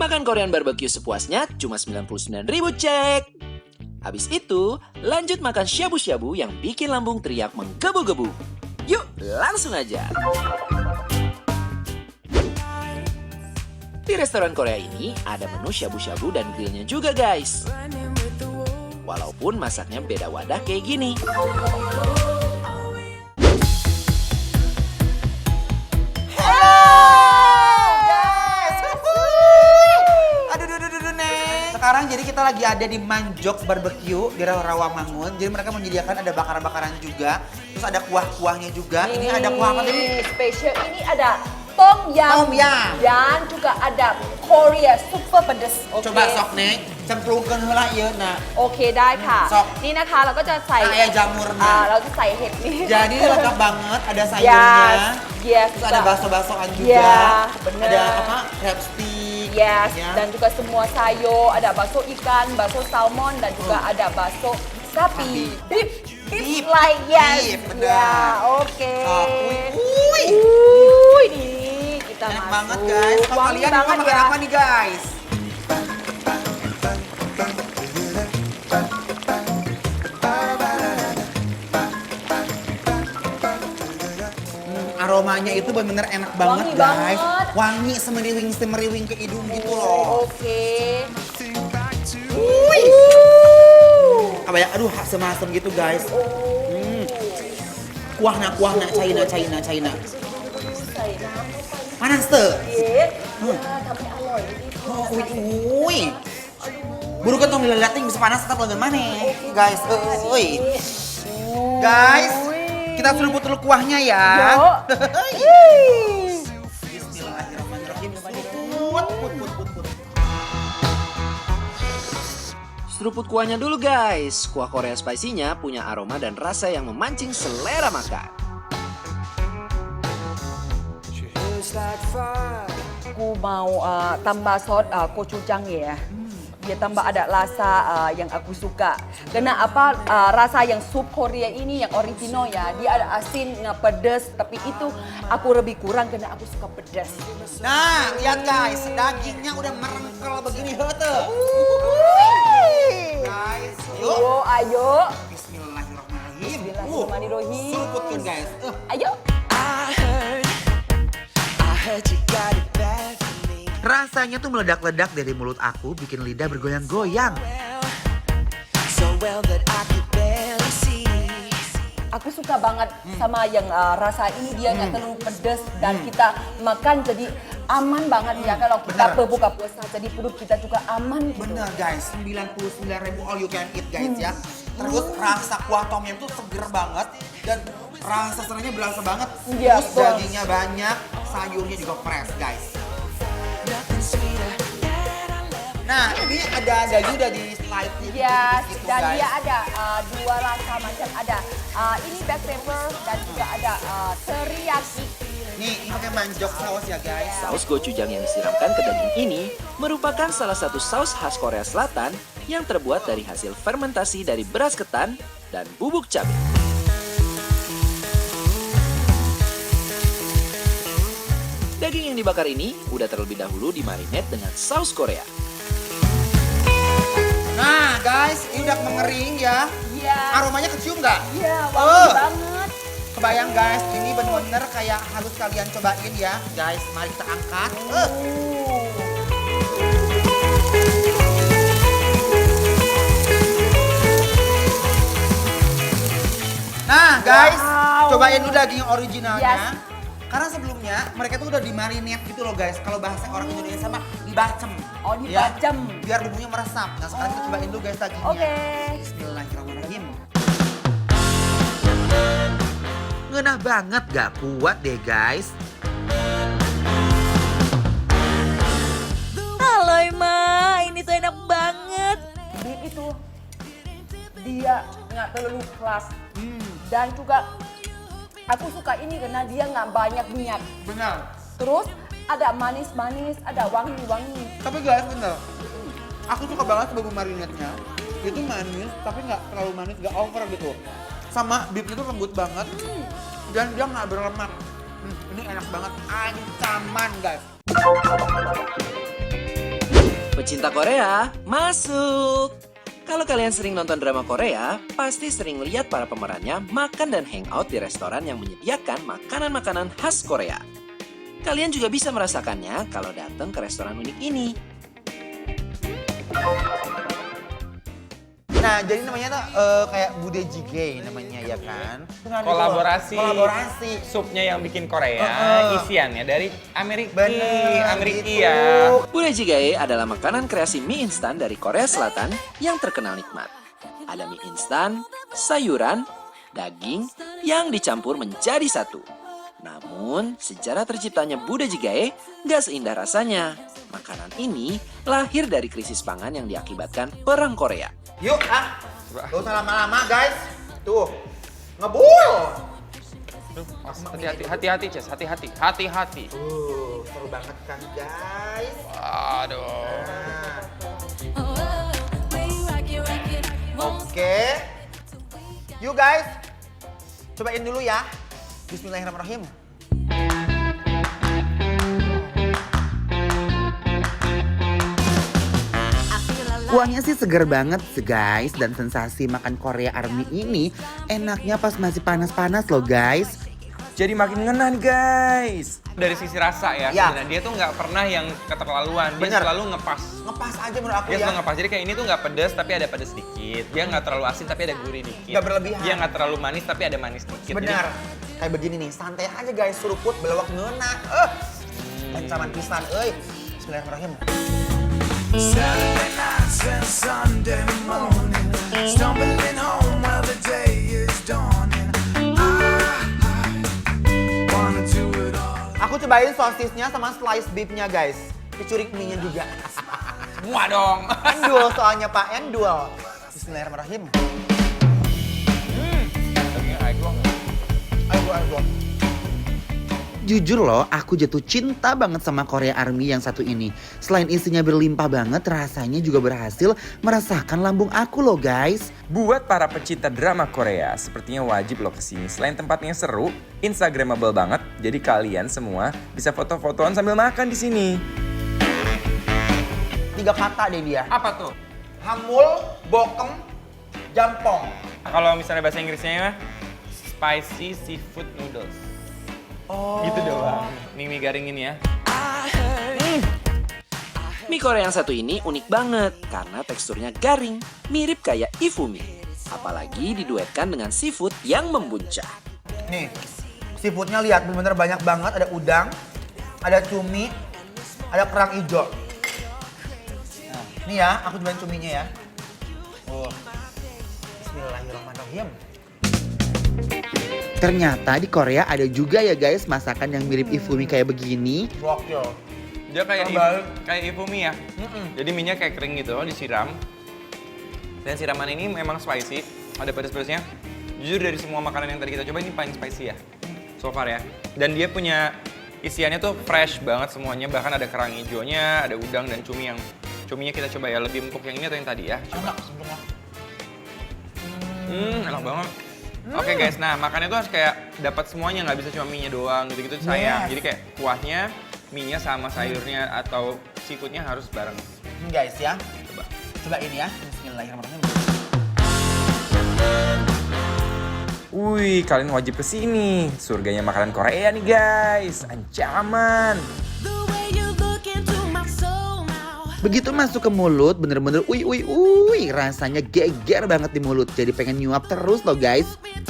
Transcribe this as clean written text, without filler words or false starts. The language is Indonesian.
Makan Korean barbecue sepuasnya cuma 99.000 cek. Habis itu, lanjut makan syabu-syabu yang bikin lambung teriak menggebu-gebu. Yuk, langsung aja. Di restoran Korea ini ada menu syabu-syabu dan grillnya juga guys. Walaupun masaknya beda wadah kayak gini. Sekarang jadi kita lagi ada di Manjok Barbecue di Rawamangun. Jadi mereka menyediakan ada bakaran-bakaran juga. Terus ada kuah-kuahnya juga. Ini ada kuah apa tadi? Spesial ini ada tom yum. Dan juga ada Korea super pedas. Okay. Coba sok nih, cemplungkan lah ya nak. โอเคได้ค่ะ Sok. นี่นะคะเราก็จะใส่ Kayak jamur nah. เราจะใส่เห็ดนี่ Jadi lengkap banget, ada sayurnya. Yes. Terus ada bakso-baksoan juga. Yeah, bener. Ada apa? Crab stick. Yes, ya. dan juga semua sayur, ada bakso ikan, bakso salmon, dan juga ada bakso sapi. Beef like yes. Beef, bener. Ya, oke. Ini kita Enak masuk. banget guys. Kalau Wangi kalian mau banget makan ya. apa nih guys? Aromanya itu bener-bener enak banget Wangi guys. banget. Wangi semeriwing ke hidung gitu loh. Oke. Apa ya? Aduh, asem-asem gitu guys. Kuahnya China. ใส่น้ำ Panas tuh. เย็ดทำให้อร่อยดี Oh, uy. Buru kan tong dilalating bisa panas tetap lengan mana guys. Guys, kita seruput dulu kuahnya ya. Bismillahirrahmanirrahim. Put. Seruput kuahnya dulu guys. Kuah Korea spicy-nya punya aroma dan rasa yang memancing selera makan. Aku mau tambah sos gochujang ya. Dia tambah ada rasa yang aku suka. Karena apa rasa yang sup Korea ini yang original ya. Dia ada asin, pedas, tapi itu aku lebih kurang karena aku suka pedas. Nah, lihat guys, dagingnya udah merengkel begini hete. Guys, yuk. Ayo. Bismillahirrahmanirrahim. Bismillahirrahmanirrahim. Seruputkan guys. Ayo. Rasanya tuh meledak-ledak dari mulut aku, bikin lidah bergoyang-goyang. Aku suka banget sama yang rasa ini dia nggak terlalu pedas dan kita makan jadi aman banget ya kalau kita berbuka puasa jadi perut kita juga aman gitu. Bener guys, 99.000 all you can eat guys ya. Terus rasa kuah tom yum tuh seger banget dan rasa seranya berasa banget. Iya, Terus dagingnya banyak, sayurnya juga fresh guys. Nah, ini ada daging udah di slide Yes, gitu dan guys. dia ada dua rasa macam ada ini black pepper dan juga ada teriyaki. Nih, ini pakai manjok saus ya guys. Saus gochujang yang disiramkan ke daging ini merupakan salah satu saus khas Korea Selatan yang terbuat dari hasil fermentasi dari beras ketan dan bubuk cabai. Daging yang dibakar ini udah terlebih dahulu dimarinate dengan saus Korea. Nah guys, ini udah mengering ya. Iya. Aromanya kecium nggak? Iya, wangi banget. Kebayang guys, ini bener-bener kayak harus kalian cobain ya. Guys, mari kita angkat. Nah guys, cobain dulu daging originalnya. Yes. Karena sebelumnya mereka tuh udah dimarinate gitu loh guys. Kalau bahasa orang Indonesia mah dibacem. Oh, dibacem. Ya, biar bumbunya meresap. Nah sekarang kita cobain dulu guys dagingnya. Oke. Bismillahirrahmanirrahim. Ngenah banget, gak kuat deh guys. Halo Ma, ini tuh enak banget. Beef itu dia nggak terlalu keras dan juga aku suka ini karena dia nggak banyak minyak. Benar. Terus ada manis-manis, ada wangi-wangi. Tapi guys bener, aku suka banget bumbu marinatenya. Itu manis, tapi nggak terlalu manis, nggak over gitu. Sama beef itu lembut banget dan dia nggak berlemak. Ini enak banget, ancaman guys. pecinta Korea, masuk! Kalau kalian sering nonton drama Korea, pasti sering lihat para pemerannya makan dan hangout di restoran yang menyediakan makanan-makanan khas Korea. Kalian juga bisa merasakannya kalau datang ke restoran unik ini. Nah, jadi namanya tuh kayak Bude Jjigae namanya ya kan? Kolaborasi. Supnya yang bikin Korea, isiannya dari Amerika. Gitu. Ya. Bude Jjigae adalah makanan kreasi mie instan dari Korea Selatan yang terkenal nikmat. Ada mie instan, sayuran, daging yang dicampur menjadi satu. Namun, sejarah terciptanya Bude Jjigae nggak seindah rasanya. Makanan ini lahir dari krisis pangan yang diakibatkan Perang Korea. Yuk, gak usah lama-lama guys. Tuh, ngebul. Hati-hati, Ces. Hati-hati. Seru banget kan guys. Aduh. Oke. Yuk guys, cobain dulu ya. Bismillahirrahmanirrahim. Kuahnya sih seger banget guys, dan sensasi makan Korea Army ini enaknya pas masih panas-panas loh guys. Jadi makin ngena nih guys. Dari sisi rasa ya, Ya. sebenarnya dia tuh nggak pernah yang keterlaluan. Dia Bener. selalu ngepas. Ngepas aja menurut aku Dia ya. selalu ngepas. Jadi kayak ini tuh nggak pedas tapi ada pedas dikit. Dia nggak terlalu asin tapi ada gurih dikit. Nggak berlebihan. Dia nggak terlalu manis tapi ada manis dikit. Benar. Kayak begini nih, santai aja guys, suruput belawak ngena. Ancaman pisan euy. Bismillahirrahmanirrahim. Saturday nights and Sunday morning, stumbling home while the day is dawning. I wanna do it all. Aku cobain sosisnya sama slice beefnya guys. Dicurik mie-nya juga. Semua dong. Endul soalnya Pak, endul. Bismillahirrahmanirrahim. Ayo. Jujur loh, aku jatuh cinta banget sama Korea Army yang satu ini. Selain isinya berlimpah banget, rasanya juga berhasil merasakan lambung aku loh guys. Buat para pecinta drama Korea, sepertinya wajib lo kesini. Selain tempatnya seru, instagramable banget. Jadi kalian semua bisa foto-fotoan sambil makan di sini. 3 kata deh dia. Apa tuh? Hamul, bokem, jampong. Kalau misalnya bahasa Inggrisnya spicy seafood noodles. Oh. Gitu doang. Mie garing ini ya. Mie Korea yang satu ini unik banget karena teksturnya garing, mirip kayak ifumi. Apalagi diduetkan dengan seafood yang membuncah. Nih, seafoodnya lihat bener-bener banyak banget. Ada udang, ada cumi, ada kerang hijau. Nah, nih ya, aku cobain cuminya ya. Oh. Bismillahirrahmanirrahim. Ternyata di Korea ada juga ya guys masakan yang mirip ifumi kayak begini. Gokil. Dia kayak Terbaik. kayak ifumi ya. Jadi minyak kayak kering gitu, disiram. Dan siraman ini memang spicy, ada pedas-pedasnya. Jujur dari semua makanan yang tadi kita coba ini paling spicy ya. So far ya. Dan dia punya isiannya tuh fresh banget semuanya, bahkan ada kerang hijaunya, ada udang dan cumi yang cuminya kita coba ya, lebih empuk yang ini atau yang tadi ya. Coba. Enak banget. Oke guys, nah makannya tuh harus kayak dapat semuanya, nggak bisa cuma mie-nya doang gitu-gitu sayang. Jadi kayak kuahnya, mie-nya sama sayurnya atau seafoodnya harus bareng. Guys ya, Coba. coba ini ya. Bismillahirrahmanirrahim. Wih, kalian wajib kesini. Surganya makanan Korea nih guys. Ancaman. The way you look into my soul now. Begitu masuk ke mulut, bener-bener rasanya geger banget di mulut. Jadi pengen nyuap terus loh guys. Between